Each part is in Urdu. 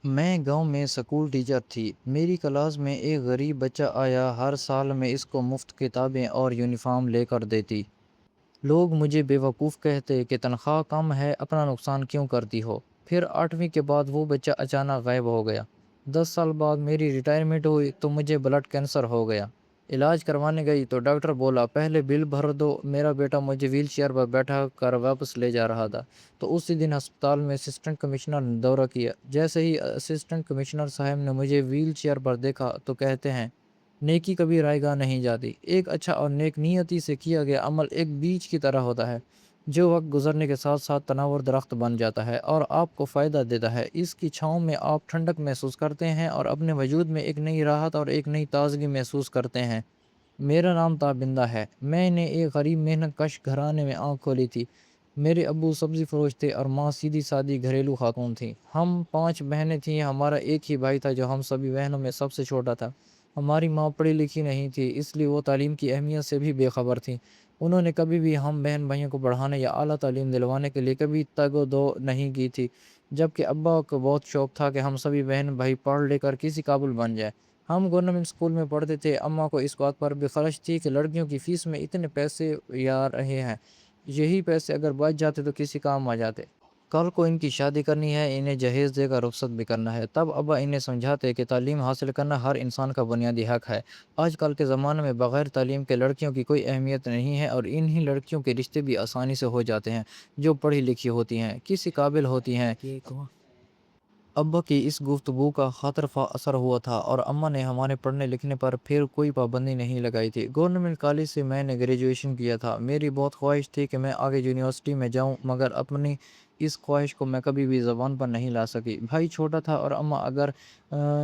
میں گاؤں میں اسکول ٹیچر تھی۔ میری کلاس میں ایک غریب بچہ آیا، ہر سال میں اس کو مفت کتابیں اور یونیفارم لے کر دیتی۔ لوگ مجھے بیوقوف کہتے کہ تنخواہ کم ہے، اپنا نقصان کیوں کرتی ہو؟ پھر 8ویں کے بعد وہ بچہ اچانک غائب ہو گیا۔ 10 سال بعد میری ریٹائرمنٹ ہوئی تو مجھے بلڈ کینسر ہو گیا۔ علاج کروانے گئی تو ڈاکٹر بولا پہلے بل بھر دو۔ میرا بیٹا مجھے ویل چیئر پر بیٹھا کر واپس لے جا رہا تھا تو اسی دن ہسپتال میں اسسٹنٹ کمشنر نے دورہ کیا۔ جیسے ہی اسسٹنٹ کمشنر صاحب نے مجھے ویل چیئر پر دیکھا تو کہتے ہیں، نیکی کبھی رائے گاہ نہیں جاتی۔ ایک اچھا اور نیک نیتی سے کیا گیا عمل ایک بیج کی طرح ہوتا ہے جو وقت گزرنے کے ساتھ ساتھ تناور درخت بن جاتا ہے اور آپ کو فائدہ دیتا ہے۔ اس کی چھاؤں میں آپ ٹھنڈک محسوس کرتے ہیں اور اپنے وجود میں ایک نئی راحت اور ایک نئی تازگی محسوس کرتے ہیں۔ میرا نام تابندہ ہے۔ میں نے ایک غریب محنت کش گھرانے میں آنکھ کھولی تھی۔ میرے ابو سبزی فروش تھے اور ماں سیدھی سادی گھریلو خاتون تھیں۔ ہم 5 بہنیں تھیں، ہمارا ایک ہی بھائی تھا جو ہم سبھی بہنوں میں سب سے چھوٹا تھا۔ ہماری ماں پڑھی لکھی نہیں تھی، اس لیے وہ تعلیم کی اہمیت سے بھی بے خبر تھیں۔ انہوں نے کبھی بھی ہم بہن بھائیوں کو پڑھانے یا اعلیٰ تعلیم دلوانے کے لیے کبھی تگ و دو نہیں کی تھی، جبکہ ابا کو بہت شوق تھا کہ ہم سبھی بہن بھائی پڑھ لے کر کسی قابل بن جائیں۔ ہم گورنمنٹ اسکول میں پڑھتے تھے۔ اماں کو اس بات پر بھی خرچ تھی کہ لڑکیوں کی فیس میں اتنے پیسے یا رہے ہیں، یہی پیسے اگر بچ جاتے تو کسی کام آ جاتے۔ کل کو ان کی شادی کرنی ہے، انہیں جہیز دے کر رخصت بھی کرنا ہے، تب ابا انہیں سمجھاتے کہ تعلیم حاصل کرنا ہر انسان کا بنیادی حق ہے۔ آج کل کے زمانے میں بغیر تعلیم کے لڑکیوں کی کوئی اہمیت نہیں ہے اور انہی لڑکیوں کے رشتے بھی آسانی سے ہو جاتے ہیں جو پڑھی لکھی ہوتی ہیں، کسی قابل ہوتی ہیں۔ ابا کی اس گفتگو کا خاطر خواہ اثر ہوا تھا اور اماں نے ہمارے پڑھنے لکھنے پر پھر کوئی پابندی نہیں لگائی تھی۔ گورنمنٹ کالج سے میں نے گریجویشن کیا تھا۔ میری بہت خواہش تھی کہ میں آگے یونیورسٹی میں جاؤں، مگر اپنی اس خواہش کو میں کبھی بھی زبان پر نہیں لا سکی۔ بھائی چھوٹا تھا اور اماں اگر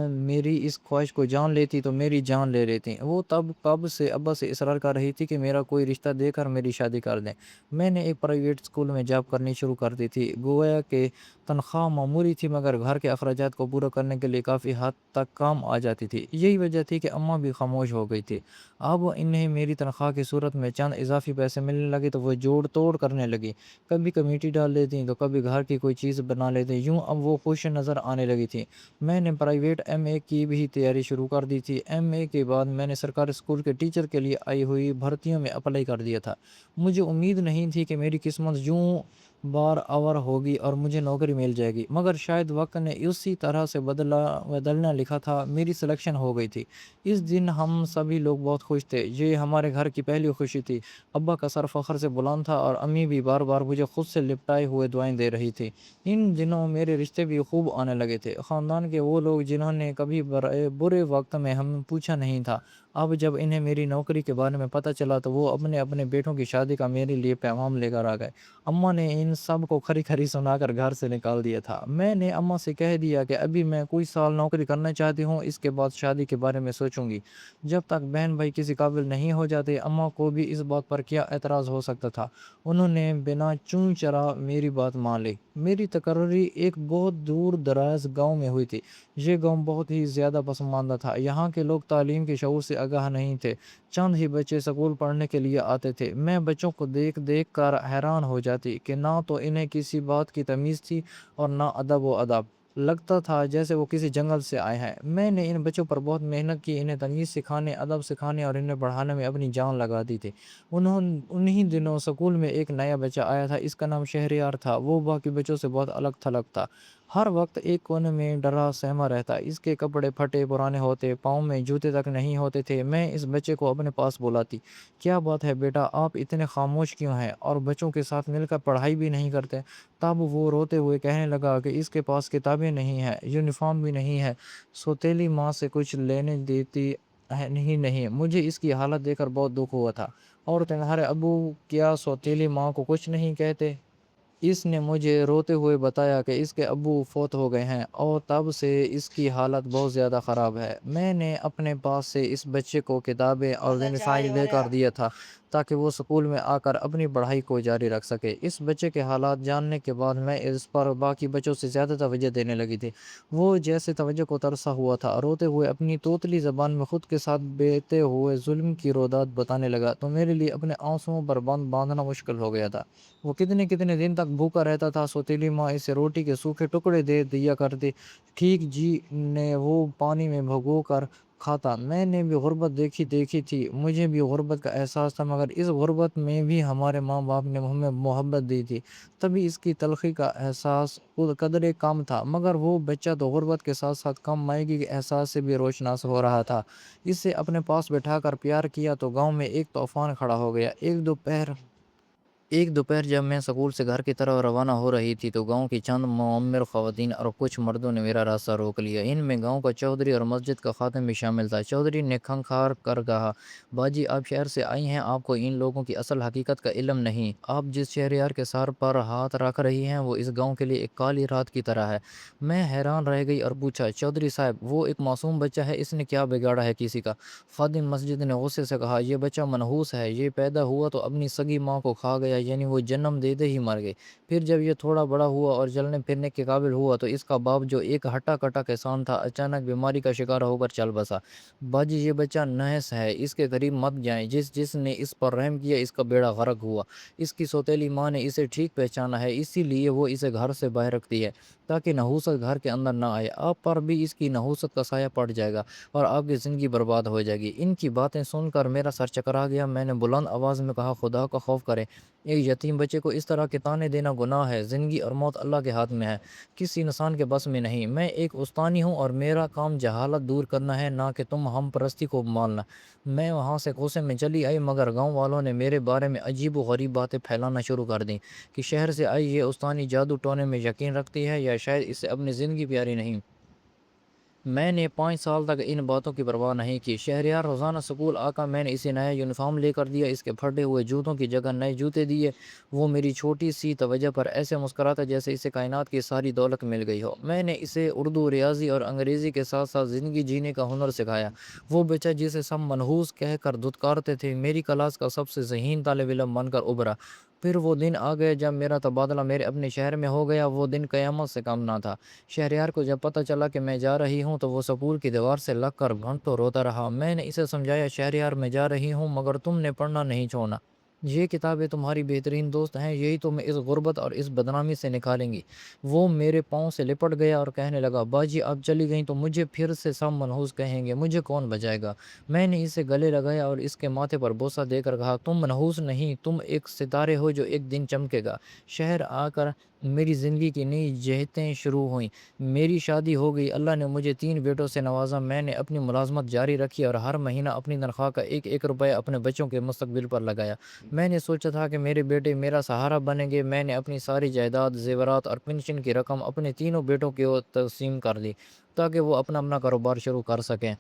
میری اس خواہش کو جان لیتی تو میری جان لے لیتی۔ وہ تب کب سے ابا سے اصرار کر رہی تھی کہ میرا کوئی رشتہ دے کر میری شادی کر دیں۔ میں نے ایک پرائیویٹ اسکول میں جاب کرنی شروع کر دی تھی۔ گویا کہ تنخواہ معمولی تھی مگر گھر کے اخراجات کو پورا کرنے کے لیے کافی حد تک کام آ جاتی تھی۔ یہی وجہ تھی کہ اماں بھی خاموش ہو گئی تھی۔ اب انہیں میری تنخواہ کی صورت میں چند اضافی پیسے ملنے لگے تو وہ جوڑ توڑ کرنے لگی۔ کبھی کمیٹی ڈال دیتی تو کبھی گھر کی کوئی چیز بنا لیتی۔ یوں اب وہ خوش نظر آنے لگی تھی۔ میں نے پرائیویٹ ایم اے کی بھی تیاری شروع کر دی تھی۔ ایم اے کے بعد میں نے سرکاری اسکول کے ٹیچر کے لیے آئی ہوئی بھرتیوں میں اپلائی کر دیا تھا۔ مجھے امید نہیں تھی کہ میری قسمت یوں بار آور ہوگی اور مجھے نوکری مل جائے گی، مگر شاید وقت نے اسی طرح سے بدلنا لکھا تھا۔ میری سلیکشن ہو گئی تھی۔ اس دن ہم سبھی لوگ بہت خوش تھے۔ یہ ہمارے گھر کی پہلی خوشی تھی۔ ابا کا سر فخر سے بلند تھا اور امی بھی بار بار مجھے خود سے لپٹائے ہوئے دعائیں دے رہی تھی۔ ان دنوں میرے رشتے بھی خوب آنے لگے تھے۔ خاندان کے وہ لوگ جنہوں نے کبھی برے وقت میں ہم پوچھا نہیں تھا، اب جب انہیں میری نوکری کے بارے میں پتہ چلا تو وہ اپنے اپنے بیٹوں کی شادی کا میرے لیے پیغام لے کر آ گئے۔ اماں نے ان سب کو کھری کھری سنا کر گھر سے نکال دیا تھا۔ میں نے اماں سے کہہ دیا کہ ابھی میں کوئی سال نوکری کرنا چاہتی ہوں، اس کے بعد شادی کے بارے میں سوچوں گی۔ جب تک بہن بھائی کسی قابل نہیں ہو جاتے، اماں کو بھی اس بات پر کیا اعتراض ہو سکتا تھا۔ انہوں نے بنا چوں چرا میری بات مان لی۔ میری تقرری ایک بہت دور دراز گاؤں میں ہوئی تھی۔ یہ گاؤں بہت ہی زیادہ پسماندہ تھا۔ یہاں کے لوگ تعلیم کے شعور سے آگاہ نہیں تھے۔ چند ہی بچے سکول پڑھنے کے لیے آتے تھے۔ میں بچوں کو دیکھ دیکھ کر حیران ہو جاتی کہ نہ تو انہیں کسی بات کی تمیز تھی اور نہ ادب و ادب۔ لگتا تھا جیسے وہ کسی جنگل سے آئے ہیں۔ میں نے ان بچوں پر بہت محنت کی، انہیں تمیز سکھانے، ادب سکھانے اور انہیں پڑھانے میں اپنی جان لگا دی تھی۔ انہی دنوں سکول میں ایک نیا بچہ آیا تھا، اس کا نام شہریار تھا۔ وہ باقی بچوں سے بہت الگ تھلگ تھا۔ ہر وقت ایک کونے میں ڈرا سہما رہتا۔ اس کے کپڑے پھٹے پرانے ہوتے، پاؤں میں جوتے تک نہیں ہوتے تھے۔ میں اس بچے کو اپنے پاس بلاتی۔ کیا بات ہے بیٹا، آپ اتنے خاموش کیوں ہیں اور بچوں کے ساتھ مل کر پڑھائی بھی نہیں کرتے؟ تب وہ روتے ہوئے کہنے لگا کہ اس کے پاس کتابیں نہیں ہیں، یونیفارم بھی نہیں ہے، سوتیلی ماں سے کچھ لینے دیتی ہی نہیں۔ مجھے اس کی حالت دیکھ کر بہت دکھ ہوا تھا۔ اور تمہارے ابو کیا سوتیلی ماں کو کچھ نہیں کہتے؟ اس نے مجھے روتے ہوئے بتایا کہ اس کے ابو فوت ہو گئے ہیں اور تب سے اس کی حالت بہت زیادہ خراب ہے۔ میں نے اپنے پاس سے اس بچے کو کتابیں اور یونیفارم لے کر دیا تھا تاکہ وہ اسکول میں آ کر اپنی پڑھائی کو جاری رکھ سکے۔ اس بچے کے حالات جاننے کے بعد میں اس پر باقی بچوں سے زیادہ توجہ دینے لگی تھی۔ وہ جیسے توجہ کو ترسا ہوا تھا، روتے ہوئے اپنی توتلی زبان میں خود کے ساتھ بیتے ہوئے ظلم کی رودات بتانے لگا تو میرے لیے اپنے آنسوؤں پر باندھنا مشکل ہو گیا تھا۔ وہ کتنے کتنے دن تک بھوکا رہتا تھا۔ سوتیلی ماں اسے روٹی کے سوکھے ٹکڑے دے دیا کرتی، ٹھیک جی نے وہ پانی میں بھگو کر کھاتا۔ میں نے بھی غربت دیکھی تھی، مجھے بھی غربت کا احساس تھا، مگر اس غربت میں بھی ہمارے ماں باپ نے ہمیں محبت دی تھی، تبھی اس کی تلخی کا احساس قدرے کم تھا۔ مگر وہ بچہ تو غربت کے ساتھ ساتھ کم مائگی کے احساس سے بھی روشناس ہو رہا تھا۔ اسے اپنے پاس بٹھا کر پیار کیا تو گاؤں میں ایک طوفان کھڑا ہو گیا۔ ایک دوپہر جب میں سکول سے گھر کی طرف روانہ ہو رہی تھی تو گاؤں کی چند معمر خواتین اور کچھ مردوں نے میرا راستہ روک لیا۔ ان میں گاؤں کا چودھری اور مسجد کا خادم بھی شامل تھا۔ چودھری نے کھنکھار کر کہا، باجی آپ شہر سے آئی ہیں، آپ کو ان لوگوں کی اصل حقیقت کا علم نہیں۔ آپ جس شہریار کے سر پر ہاتھ رکھ رہی ہیں وہ اس گاؤں کے لیے ایک کالی رات کی طرح ہے۔ میں حیران رہ گئی اور پوچھا، چودھری صاحب وہ ایک معصوم بچہ ہے، اس نے کیا بگاڑا ہے کسی کا؟ خادم مسجد نے غصے سے کہا، یہ بچہ منحوس ہے، یہ پیدا ہوا تو اپنی سگی ماں کو کھا گیا، یعنی وہ جنم دیتے ہی مر گئی۔ پھر جب یہ تھوڑا بڑا ہوا اور چلنے پھرنے کے قابل ہوا تو اس کا باپ جو ایک ہٹا کٹا کسان تھا اچانک بیماری کا شکار ہو کر چل بسا۔ باجی یہ بچہ نحس ہے، اس کے قریب مت جائیں، جس نے اس پر رحم کیا اس کا بیڑا غرق ہوا۔ اس کی سوتیلی ماں نے اسے ٹھیک پہچانا ہے، اسی لیے وہ اسے گھر سے باہر رکھتی ہے تاکہ نحوست گھر کے اندر نہ آئے۔ آپ پر بھی اس کی نحوست کا سایہ پڑ جائے گا اور آپ کی زندگی برباد ہو جائے گی۔ ان کی باتیں سن کر میرا سر چکرا گیا۔ میں نے بلند آواز میں کہا، خدا کا خوف کریں، ایک یتیم بچے کو اس طرح کے طعنے دینا گناہ ہے۔ زندگی اور موت اللہ کے ہاتھ میں ہے، کسی انسان کے بس میں نہیں۔ میں ایک استانی ہوں اور میرا کام جہالت دور کرنا ہے، نہ کہ تم ہم پرستی کو مالنا۔ میں وہاں سے غصے میں چلی آئی، مگر گاؤں والوں نے میرے بارے میں عجیب و غریب باتیں پھیلانا شروع کر دیں کہ شہر سے آئی یہ استانی جادو ٹونے میں یقین رکھتی ہے یا شاید اسے اپنی زندگی پیاری نہیں۔ میں نے 5 سال تک ان باتوں کی پرواہ نہیں کی۔ شہریار روزانہ سکول آکا میں نے اسے نیا یونیفارم لے کر دیا، اس کے پھٹے ہوئے جوتوں کی جگہ نئے جوتے دیے۔ وہ میری چھوٹی سی توجہ پر ایسے مسکراتا جیسے اسے کائنات کی ساری دولت مل گئی ہو۔ میں نے اسے اردو، ریاضی اور انگریزی کے ساتھ ساتھ زندگی جینے کا ہنر سکھایا۔ وہ بچہ جسے سب منحوس کہہ کر دھتکارتے تھے میری کلاس کا سب سے ذہین طالب علم بن کر ابھرا۔ پھر وہ دن آ گئے جب میرا تبادلہ میرے اپنے شہر میں ہو گیا۔ وہ دن قیامت سے کم نہ تھا۔ شہریار کو جب پتہ چلا کہ میں جا رہی ہوں تو وہ سکول کی دیوار سے لگ کر گھنٹوں روتا رہا۔ میں نے اسے سمجھایا، شہریار میں جا رہی ہوں مگر تم نے پڑھنا نہیں چھوڑنا، یہ کتابیں تمہاری بہترین دوست ہیں، یہی تمہیں اس غربت اور اس بدنامی سے نکالیں گی۔ وہ میرے پاؤں سے لپٹ گیا اور کہنے لگا، باجی اب چلی گئیں تو مجھے پھر سے سب منحوس کہیں گے، مجھے کون بچائے گا؟ میں نے اسے گلے لگایا اور اس کے ماتھے پر بوسہ دے کر کہا، تم منحوس نہیں، تم ایک ستارے ہو جو ایک دن چمکے گا۔ شہر آ کر میری زندگی کی نئی جہتیں شروع ہوئیں۔ میری شادی ہو گئی، اللہ نے مجھے 3 بیٹوں سے نوازا۔ میں نے اپنی ملازمت جاری رکھی اور ہر مہینہ اپنی تنخواہ کا ایک ایک روپیہ اپنے بچوں کے مستقبل پر لگایا۔ میں نے سوچا تھا کہ میرے بیٹے میرا سہارا بنیں گے۔ میں نے اپنی ساری جائیداد، زیورات اور پنشن کی رقم اپنے تینوں بیٹوں کو تقسیم کر دی تاکہ وہ اپنا کاروبار شروع کر سکیں۔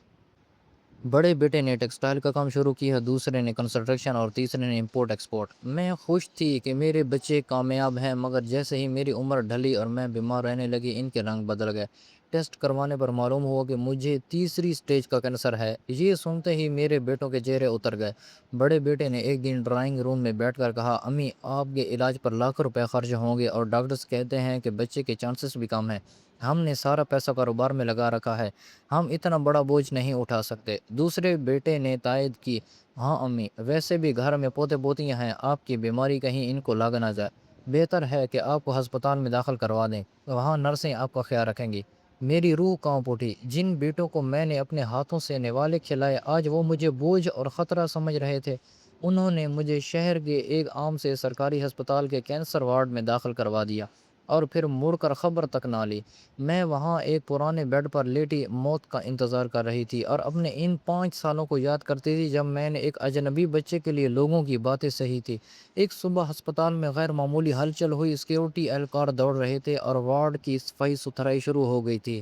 بڑے بیٹے نے ٹیکسٹائل کا کام شروع کیا، دوسرے نے کنسٹرکشن اور تیسرے نے امپورٹ ایکسپورٹ۔ میں خوش تھی کہ میرے بچے کامیاب ہیں، مگر جیسے ہی میری عمر ڈھلی اور میں بیمار رہنے لگی ان کے رنگ بدل گئے۔ ٹیسٹ کروانے پر معلوم ہوا کہ مجھے 3 سٹیج کا کینسر ہے۔ یہ سنتے ہی میرے بیٹوں کے چہرے اتر گئے۔ بڑے بیٹے نے ایک دن ڈرائنگ روم میں بیٹھ کر کہا، امی آپ کے علاج پر لاکھ روپے خرچ ہوں گے اور ڈاکٹرز کہتے ہیں کہ بچے کے چانسز بھی کم ہیں۔ ہم نے سارا پیسہ کاروبار میں لگا رکھا ہے، ہم اتنا بڑا بوجھ نہیں اٹھا سکتے۔ دوسرے بیٹے نے تائید کی، ہاں امی، ویسے بھی گھر میں پوتے پوتیاں ہیں، آپ کی بیماری کہیں ان کو لگ نہ جائے، بہتر ہے کہ آپ کو ہسپتال میں داخل کروا دیں، وہاں نرسیں آپ کا خیال رکھیں گی۔ میری روح کانپ اٹھی۔ جن بیٹوں کو میں نے اپنے ہاتھوں سے نوالے کھلائے آج وہ مجھے بوجھ اور خطرہ سمجھ رہے تھے۔ انہوں نے مجھے شہر کے ایک عام سے سرکاری ہسپتال کے کینسر وارڈ میں داخل کروا دیا اور پھر مڑ کر خبر تک نہ لی۔ میں وہاں ایک پرانے بیڈ پر لیٹی موت کا انتظار کر رہی تھی اور اپنے ان 5 سالوں کو یاد کرتی تھی جب میں نے ایک اجنبی بچے کے لیے لوگوں کی باتیں سہی تھی۔ ایک صبح ہسپتال میں غیر معمولی ہلچل ہوئی، سیکیورٹی اہلکار دوڑ رہے تھے اور وارڈ کی صفائی ستھرائی شروع ہو گئی تھی۔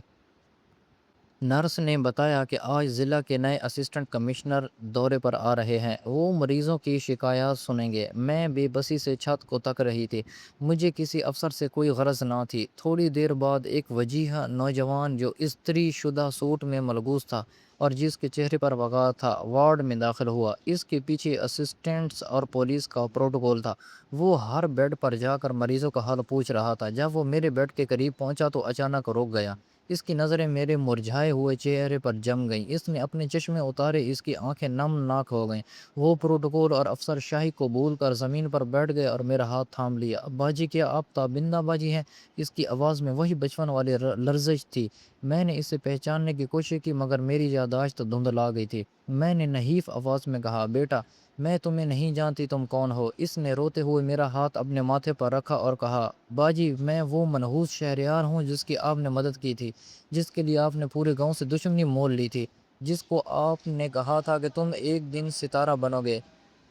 نرس نے بتایا کہ آج ضلع کے نئے اسسٹنٹ کمشنر دورے پر آ رہے ہیں، وہ مریضوں کی شکایات سنیں گے۔ میں بے بسی سے چھت کو تک رہی تھی، مجھے کسی افسر سے کوئی غرض نہ تھی۔ تھوڑی دیر بعد ایک وجیہہ نوجوان جو استری شدہ سوٹ میں ملبوس تھا اور جس کے چہرے پر وقار تھا، وارڈ میں داخل ہوا۔ اس کے پیچھے اسسٹنٹس اور پولیس کا پروٹوکول تھا۔ وہ ہر بیڈ پر جا کر مریضوں کا حال پوچھ رہا تھا۔ جب وہ میرے بیڈ کے قریب پہنچا تو اچانک رک گیا۔ اس کی نظریں میرے مرجھائے ہوئے چہرے پر جم گئیں۔ اس نے اپنے چشمے اتارے، اس کی آنکھیں نم ناک ہو گئیں۔ وہ پروٹوکول اور افسر شاہی کو بھول کر زمین پر بیٹھ گئے اور میرا ہاتھ تھام لیا۔ باجی، کیا آپ تابندہ باجی ہیں؟ اس کی آواز میں وہی بچپن والی لرزش تھی۔ میں نے اسے پہچاننے کی کوشش کی مگر میری یادداشت دھندلا گئی تھی۔ میں نے نحیف آواز میں کہا، بیٹا میں تمہیں نہیں جانتی، تم کون ہو؟ اس نے روتے ہوئے میرا ہاتھ اپنے ماتھے پر رکھا اور کہا، باجی میں وہ منحوس شہریار ہوں جس کی آپ نے مدد کی تھی، جس کے لیے آپ نے پورے گاؤں سے دشمنی مول لی تھی، جس کو آپ نے کہا تھا کہ تم ایک دن ستارہ بنو گے۔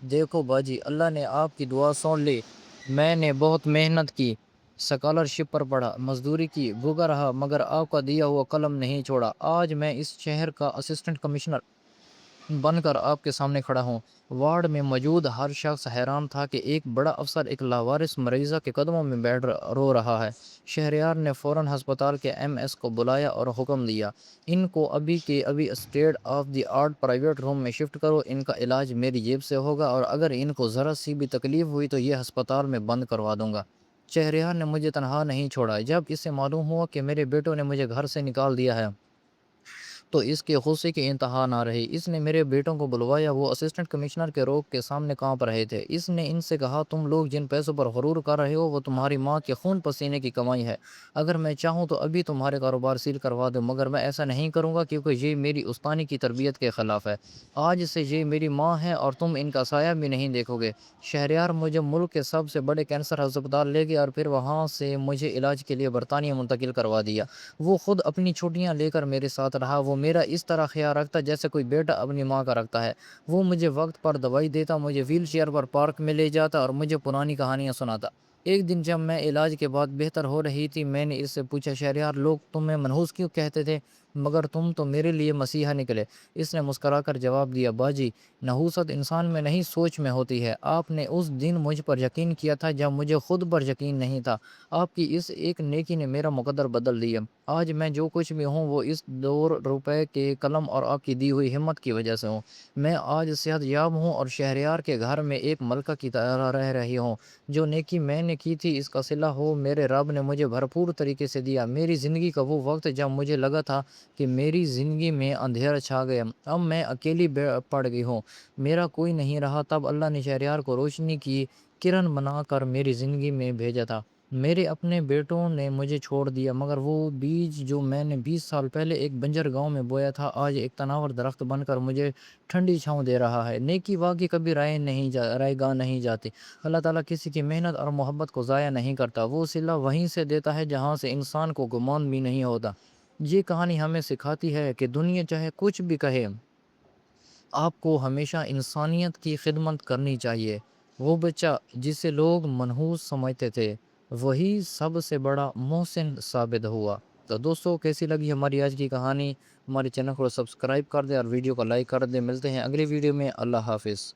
دیکھو باجی، اللہ نے آپ کی دعا سن لی۔ میں نے بہت محنت کی، اسکالرشپ پر پڑھا، مزدوری کی، بھوکا رہا مگر آپ کا دیا ہوا قلم نہیں چھوڑا۔ آج میں اس شہر کا اسسٹنٹ کمشنر بن کر آپ کے سامنے کھڑا ہوں۔ وارڈ میں موجود ہر شخص حیران تھا کہ ایک بڑا افسر ایک لاوارث مریضہ کے قدموں میں بیٹھ رو رہا ہے۔ شہریار نے فوراً ہسپتال کے MS کو بلایا اور حکم دیا، ان کو ابھی کے ابھی state of the art private room میں شفٹ کرو، ان کا علاج میری جیب سے ہوگا اور اگر ان کو ذرا سی بھی تکلیف ہوئی تو یہ ہسپتال میں بند کروا دوں گا۔ شہریار نے مجھے تنہا نہیں چھوڑا۔ جب اسے معلوم ہوا کہ میرے بیٹوں نے مجھے گھر سے نکال دیا ہے تو اس کے غصے کی انتہا نہ رہی۔ اس نے میرے بیٹوں کو بلوایا، وہ اسسٹنٹ کمشنر کے روک کے سامنے کانپ رہے تھے۔ اس نے ان سے کہا، تم لوگ جن پیسوں پر غرور کر رہے ہو وہ تمہاری ماں کے خون پسینے کی کمائی ہے۔ اگر میں چاہوں تو ابھی تمہارے کاروبار سیل کروا دوں مگر میں ایسا نہیں کروں گا کیونکہ یہ میری استانی کی تربیت کے خلاف ہے۔ آج سے یہ میری ماں ہے اور تم ان کا سایہ بھی نہیں دیکھو گے۔ شہریار مجھے ملک کے سب سے بڑے کینسر ہسپتال لے گیا اور پھر وہاں سے مجھے علاج کے لیے برطانیہ منتقل کروا دیا۔ وہ خود اپنی چھٹیاں لے کر میرے ساتھ رہا۔ وہ میرا اس طرح خیال رکھتا جیسے کوئی بیٹا اپنی ماں کا رکھتا ہے۔ وہ مجھے وقت پر دوائی دیتا، مجھے ویل چیئر پر پارک میں لے جاتا اور مجھے پرانی کہانیاں سناتا۔ ایک دن جب میں علاج کے بعد بہتر ہو رہی تھی، میں نے اس سے پوچھا، شہریار لوگ تمہیں منحوس کیوں کہتے تھے مگر تم تو میرے لیے مسیحا نکلے؟ اس نے مسکرا کر جواب دیا، باجی نحوست انسان میں نہیں سوچ میں ہوتی ہے۔ آپ نے اس دن مجھ پر یقین کیا تھا جب مجھے خود پر یقین نہیں تھا۔ آپ کی اس ایک نیکی نے میرا مقدر بدل دیا۔ آج میں جو کچھ بھی ہوں وہ اس 2 روپے کے قلم اور آپ کی دی ہوئی ہمت کی وجہ سے ہوں۔ میں آج صحت یاب ہوں اور شہریار کے گھر میں ایک ملکہ کی طرح رہ رہی ہوں۔ جو نیکی میں نے کی تھی اس کا صلہ ہو میرے رب نے مجھے بھرپور طریقے سے دیا۔ میری زندگی کا وہ وقت جب مجھے لگا تھا کہ میری زندگی میں اندھیرا چھا گیا، اب میں اکیلی پڑ گئی ہوں، میرا کوئی نہیں رہا، تب اللہ نے شہریار کو روشنی کی کرن بنا کر میری زندگی میں بھیجا تھا۔ میرے اپنے بیٹوں نے مجھے چھوڑ دیا مگر وہ بیج جو میں نے 20 سال پہلے ایک بنجر گاؤں میں بویا تھا آج ایک تناور درخت بن کر مجھے ٹھنڈی چھاؤں دے رہا ہے۔ نیکی واقعی کبھی رائے گاہ نہیں جاتی۔ اللہ تعالیٰ کسی کی محنت اور محبت کو ضائع نہیں کرتا، وہ صلہ وہیں سے دیتا ہے جہاں سے انسان کو گمان بھی نہیں ہوتا۔ یہ کہانی ہمیں سکھاتی ہے کہ دنیا چاہے کچھ بھی کہے، آپ کو ہمیشہ انسانیت کی خدمت کرنی چاہیے۔ وہ بچہ جسے لوگ منحوس سمجھتے تھے وہی سب سے بڑا محسن ثابت ہوا۔ تو دوستو کیسی لگی ہماری آج کی کہانی؟ ہمارے چینل کو سبسکرائب کر دیں اور ویڈیو کو لائک کر دیں۔ ملتے ہیں اگلی ویڈیو میں۔ اللہ حافظ۔